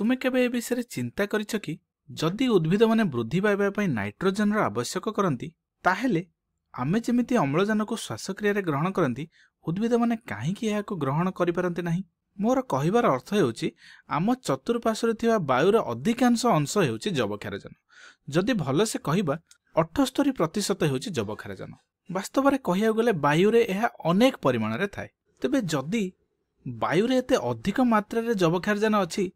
तुमे केबे ए विषय चिंता करिछ कि जदि उद्भिद माने वृद्धि पाइबा पई नाइट्रोजन आवश्यक करती ताहेले आमे जेमिति अम्लजान को श्वासक्रिया ग्रहण करती उद्भिद माने काहेकि एहाको ग्रहण करि पारंती नाही। मोर कहिबार अर्थ हेउची आम चतुर्पार्श्वरे थिबा वायुर अधिकांश अंश हेउची जबक्षारजान। जदि भल से कहिबा 78% हेउची जबक्षारजान। वास्तव में कहिया गले वायुरे एहा अनेक परिमाण रे थाए। तबे जदि वायुरे एते अधिक मात्रा रे जबक्षारजान अछि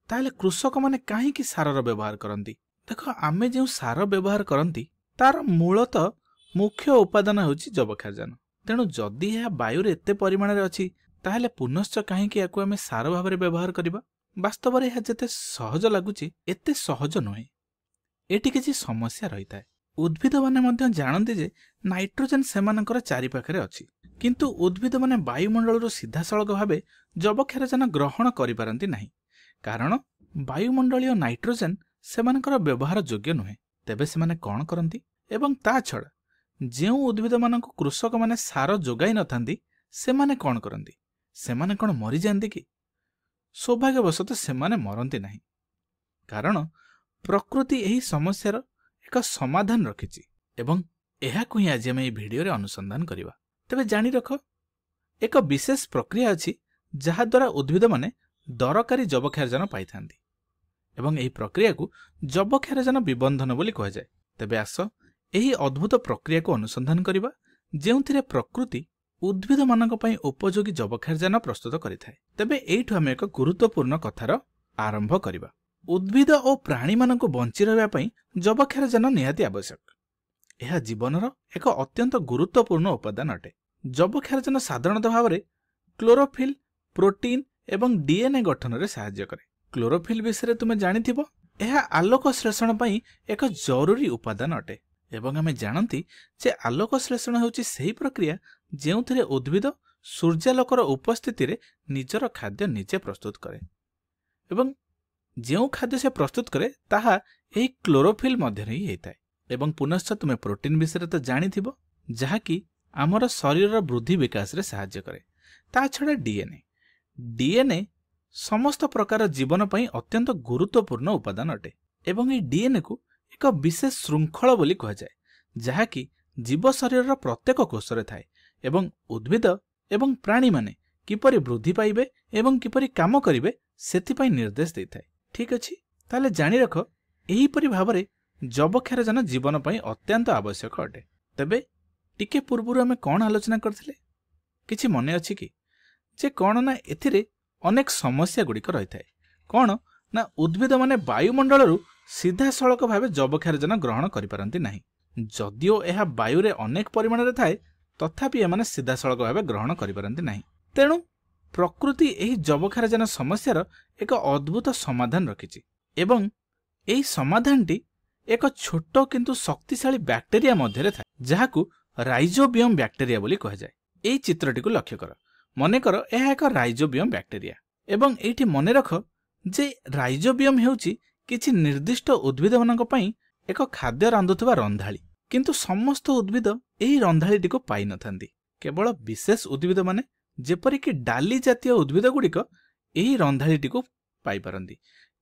ताहले कृषक माने काहेकि सारर व्यवहार करती। देख आमे जो सार व्यवहार करती तार मूलतः मुख्य उपादान हेउची जबक्षारजान। तेणु जदि यह वायुरे एते परिमाण रे अछि ताहले पुनश्च काहेकि याकु आमे सार भाव में व्यवहार करिबा। वास्तव में यह जेते सहज लागुची एते सहज नुहे। एटी किछि समस्या रही थाए। उद्भिद माने मध्य जानती जे नाइट्रोजन सेमानकर चारिपाखरे अछि किंतु उद्भिद माने वायुमंडल सीधासलख भाव जबक्षारजान ग्रहण करि पारंती नाही कारण वायुमंडलीय नाइट्रोजन सेमानकर व्यवहार योग्य नुहे। तेबे सेमाने कोन करंती एवं ता छड़ा जेउ उद्भिद मानक कृषक माने सार जोगाई नथांती सेमाने कोन करंती सेमाने कोन मरि जांती कि? सौभाग्यवशत सेमाने मरंती नाही कारण प्रकृति एही समस्यार एक समाधान रखिछि एवं एहाकु ही आज आमे भिडियो रे अनुसंधान करिबा। तबे जानि रख एक विशेष प्रक्रिया अछि जहा द्वारा उद्भिद माने दरकारी जबक्षारजान पाई थांती एवं एही प्रक्रिया को जबक्षारजान विबंधन बोली कह जाय। तबे आस एही अद्भुत प्रक्रिया को अनुसंधान करिबा जेउथिरे प्रकृति उद्भिद मानक पई उपयोगी जबक्षारजान प्रस्तुत करिथाय। तबे एइठु आमे एक गुरुत्वपूर्ण कथार आरंभ करिबा। उद्भिद और प्राणी मानक बंची रहिबा पई जबक्षारजान निहाती आवश्यक। यह जीवनर एक अत्यंत गुरुत्वपूर्ण उपादान अटे। जबक्षारजान साधारणतः भाव में क्लोरोफिल प्रोटीन एवं डीएनए गठन में सहायता करे। क्लोरोफिल विषय तुम जानिथिबो यह आलोक श्लेषण पई एक जरूरी उपादान अटे एवं आमे जानती जे आलोक श्लेषण होउची सेही प्रक्रिया जेउथिरे उद्भिद सूर्यालोकर उपस्थिति रे निजर खाद्य निजे प्रस्तुत करे एवं जेउ खाद्य से प्रस्तुत करे ताहा एही क्लोरोफिल मध्य ही हेताए। एवं पुनश्च तुमे प्रोटीन विषय तो जानिथिबो जहा कि आमर शरीर वृद्धि विकास रे सहायता करे। ता छड़ा डीएनए समस्त प्रकार जीवन पई अत्यंत गुरुत्वपूर्ण उपादान अटे एवं ए डीएनए को एक विशेष श्रृंखल बोली कह जाए जहा कि जीव शरीर प्रत्येक कोष रे थाए एवं उद्भिद एवं प्राणी माने किपरि वृद्धि पाइबे एवं किपरि काम करिवे सेति पई निर्देश देइथाय। ठीक अछि ताले जानि रख एही परि भाबरे जबक्षारजान जीवन पई अत्यंत आवश्यक अटे। तबे टिके पूर्वरु आमे कोन आलोचना करथिले किछि मने अछि कि जे कोन ना एथिरे अनेक समस्या गुड़िक रही थाए। कौन ना उद्भिद माने वायुमंडल सीधा सड़क भाव जबक्षारजान ग्रहण करि पारंती नाही। जदिओ यह वायुरे अनेक परिमाण रे थाए तथापि एमाने सीधा सड़क भाव ग्रहण करि पारंती नाही। तेणु प्रकृति एही जबक्षारजान समस्यार एक अद्भुत समाधान रखिछि एवं एही समाधानटी एक छोट किंतु शक्तिशाली बैक्टेरिया मध्य थाए जहाकू राइजोबियम बैक्टेरिया बोली कह जाए। एही चित्रटी को लक्ष्य कर मने कर यह एक राइजोबियम बैक्टेरिया एवं एठी मने रख जे राइजोबियम हेउची किछि निर्दिष्ट उद्भिद मानक पई एक खाद्य रांधुथबा रंधाली किंतु समस्त उद्भिद एही रंधालीटी को पाई नथांती। केवल विशेष उद्भिद माने जेपरि कि डाली जातीय उद्भिद गुड़िक एही रंधालीटी को पाई पारंती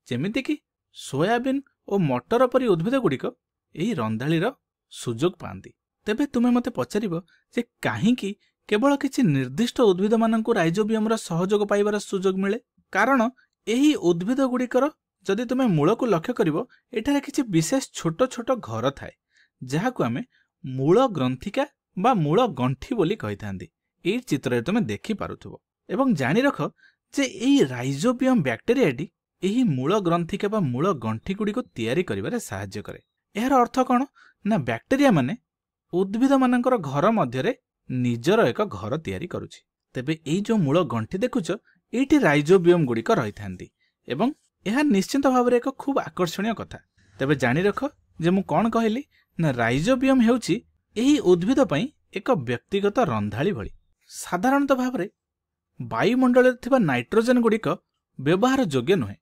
जेमिति कि सोयाबीन और मटर परि उद्भिद गुड़िक एही रंधालीर सुजोग पांती। तेबे तुमे मते पचारिबो जे काहेकि केवल किछि निर्दिष्ट उद्भिद मानकु राइजोबियम सहयोग पाइबार सुजोग मिले कारण एही उद्भिद गुड़िकर जदि तुमे मूल को लक्ष्य करिवो एठारे किछि विशेष छोट छोट घर थाए जहाकू आमे मूल ग्रंथिका बा मूल गंठी बोली कहि थांदी। एही चित्र तुमे देखि पारुथबो एवं जानि रख जे एही राइजोबियम बैक्टेरियाटी एही मूल ग्रंथिका बा मूल गंठी गुड़ी को तैयारी करिबारे सहायता करे। एहार अर्थ कोन ना बैक्टेरिया माने उद्भिद मानकर घर मध्यरे निजर एक घर तैयारी करुछि। तेबे एई जो मूल गंठी देखुछ एठी राइजोबियम गुड़िक रही थांती एवं यह निश्चित भाव में एक खूब आकर्षणीय कथा। तेबे जानि रख जे मु कोन कहली ना राइजोबियम हेउछि एही उद्भिद पई एक व्यक्तिगत रंधाली भली। साधारणतः भाव में वायुमंडल थिबा नाइट्रोजन गुड़िक व्यवहार योग्य नुहे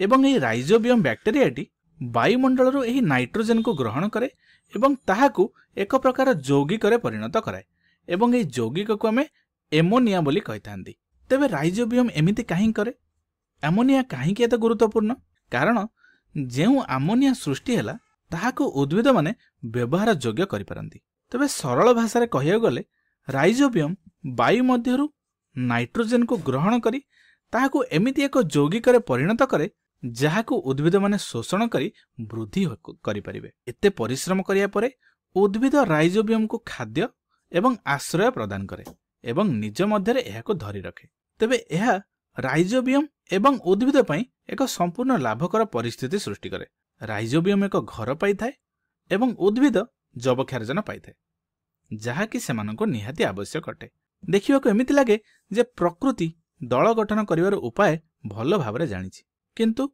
एवं एही राइजोबियम बैक्टेरियाटी वायुमंडल एही नाइट्रोजन को ग्रहण करे एवं ताहाकू एक प्रकार यौगिक परिणत कराए एवं एही यौगिक को आमे एमोनिया बोली कहि थांदी। तेबे राइजोबियम एमिति काहे करे आमोनिया काहींकि एते गुरुत्वपूर्ण कारण जेउ आमोनिया सृष्टि हैला ताहाको उद्भिद माने व्यवहार योग्य करि पारंती। तबे सरल भाषा रे कहिया गले राइजोबियम वायु मध्यरु नाइट्रोजन को ग्रहण करी ताहाको एमिति एक यौगिक रे परिणत करे जहाको उद्भिद माने शोषण करी वृद्धि करि परिबे। एते परिश्रम करिया परे उद्भिद राइजोबियम को खाद्य एवं आश्रय प्रदान करे एवं निज मध्यरे एहाको धरि रखे। तेबे एहा राइजोबियम एवं उद्भिद पई एक संपूर्ण लाभकर परिस्थिति सृष्टि करे। राइजोबियम एक घर पाइथाय एवं उद्भिद जबक्षारजन पाइथाय जहाकि सेमानको निहाती आवश्यक अटे। देखिबाको एमिति लागे जे प्रकृति दल गठन करिवार उपाय भल भाबरे जानिछि, किंतु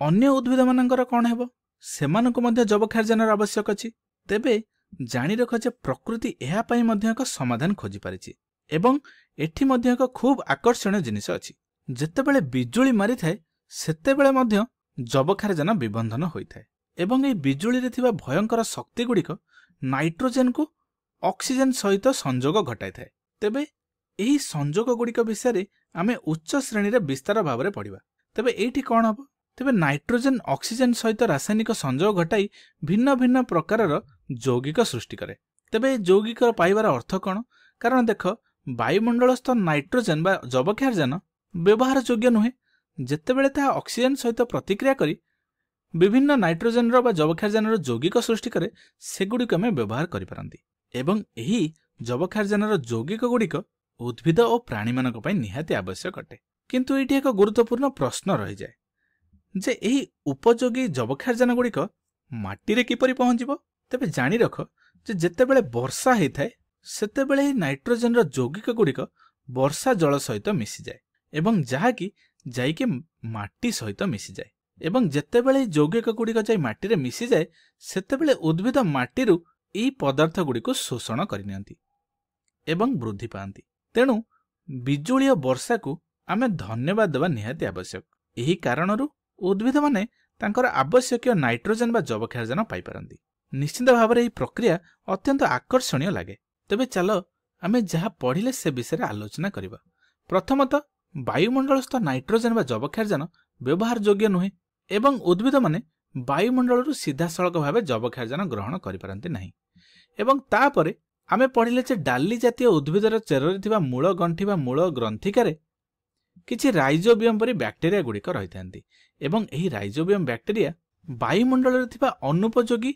अन्य उद्भिद मानकर कोन हेबो सेमानको मध्ये जबक्षारजनर आवश्यक अछि। तेबे जानि रख जे प्रकृति एहा पई मध्ये एक समाधान खोजि पारिछि एवं एठी मध्ये एक खूब आकर्षणीय जिनिस अछि। जेतेबेले बिजुली मारि थाए सेतेबेले मध्ये जबक्षारजन विबंधन होइथाए एवं एई बिजुली रे थिबा भयंकर शक्ति गुडिक नाइट्रोजन को ऑक्सीजन सहित संजोग घटाई थाए। तेबे एही संजोग गुडिक विषय आमे उच्च श्रेणी रे विस्तार भाव रे पढिबा। तेबे एठी कोन हबो तेबे नाइट्रोजन ऑक्सीजन सहित रासायनिक संजोग घटाई भिन्न भिन्न प्रकारर यौगिक सृष्टि करे। तेबे यौगिक पाइबार अर्थ कोन? कारण देख वायुमंडलस्थ नाइट्रोजन बा जबक्षारजन व्यवहार योग्य नुहे। जेतेबेले ताहा ऑक्सीजन सहित प्रतिक्रिया करी विभिन्न नाइट्रोजन रो बा जबक्षारजन रो यौगिक सृष्टि करे सेगुडिक आमे व्यवहार करि पारंती एवं एही जबक्षारजन रो यौगिक गुडिक उद्भिद और प्राणी मानक पई निहाती आवश्यक अटे। किंतु एठी एक गुरुत्वपूर्ण प्रश्न रहि जाय जे एही उपयोगी जबक्षारजन गुडिक माटी रे किपरि पहुंचिबो। तेबे जानि रख जे जेतेबेले वर्षा हेइथाय सेतेबेले एही नाइट्रोजन रो यौगिक गुडिक वर्षा जल सहित मिसि जाय एवं जहाकि जाइके माटी सहित मिसि जाय एवं जेतेबेले यौगिक गुडिक जाय माटी रे मिसि जाय सेतेबेले उद्भिद माटी रु एही पदार्थ गुडिक शोषण करि नियंती एवं वृद्धि पांती। तेणु बिजुली और वर्षा को आमे धन्यवाद देवा निहाती आवश्यक। एही कारणरू उद्भिद माने तांकर आवश्यक नाइट्रोजन बा जबक्षारजन पाई पारंती। निश्चित भाव में एही प्रक्रिया अत्यंत आकर्षणीय लागे। तेबे चलो आमे जहा पढ़िले से विषय आलोचना करिबा। प्रथमतः वायुमंडलस्थ नाइट्रोजन बा जबक्षारजन व्यवहार योग्य नुहे एवं उद्भिद माने वायुमंडलरू सीधा सड़क भाव जबक्षारजन ग्रहण करि पारंती नाही। एवं तापरे आमे पढ़िले जे डाली जातीय उद्भिदर चेररे थिबा मूल गंठी बा मूल ग्रंथिकारे किछि राइजोबियम परि बैक्टेरिया गुडिक रहिथांती एवं एही राइजोबियम बैक्टेरिया वायुमंडल थिबा अनुपयोगी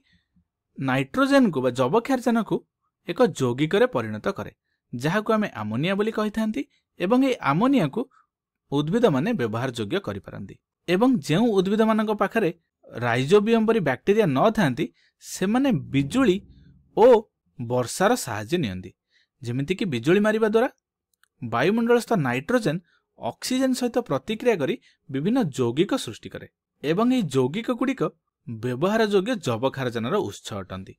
नाइट्रोजन को बा जबक्षारजन को एक यौगिक रे परिणत करे जहाको आमे आमोनिया बोली कहिथांती एवं ए आमोनिया को उद्भिद माने व्यवहार योग्य करि पारंती। एवं जेउ उद्भिद मानक पाखरे राइजोबियम परि बैक्टेरिया न थांती सेमाने बिजुली ओ वर्षार साहाय्य नियंती। जेमिति कि बिजुली मारिबा द्वारा वायुमंडलस्थ नाइट्रोजन ऑक्सीजन सहित प्रतिक्रिया करी विभिन्न यौगिक सृष्टि करे एवं एही यौगिक गुडिक व्यवहार योग्य जबक्षारजनर उत्स अटंती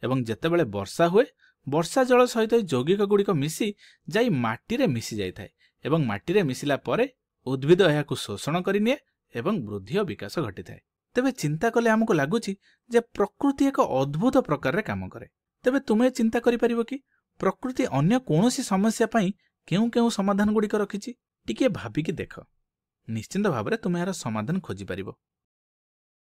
एवं जेतेबेले वर्षा हुए वर्षा जल सहित यौगिक गुडिक मिसी जाई माटी रे मिसी जाई थाए एवं माटी रे मिसिला परे उद्भिद एहाकु शोषण करि निए एवं वृद्धि और विकास घटी थाए। तेबे चिंता कले हमको लागुची जे प्रकृति एक अद्भुत प्रकार रे काम करे। तेबे तुमे चिंता करि परिबो कि प्रकृति अन्य कोनोसी समस्या पई केउ केउ समाधान गुडिक रखिछि? टिके भाबिकी देख, निश्चिंत भाबरे तुमे यार समाधान खोजि परिबो।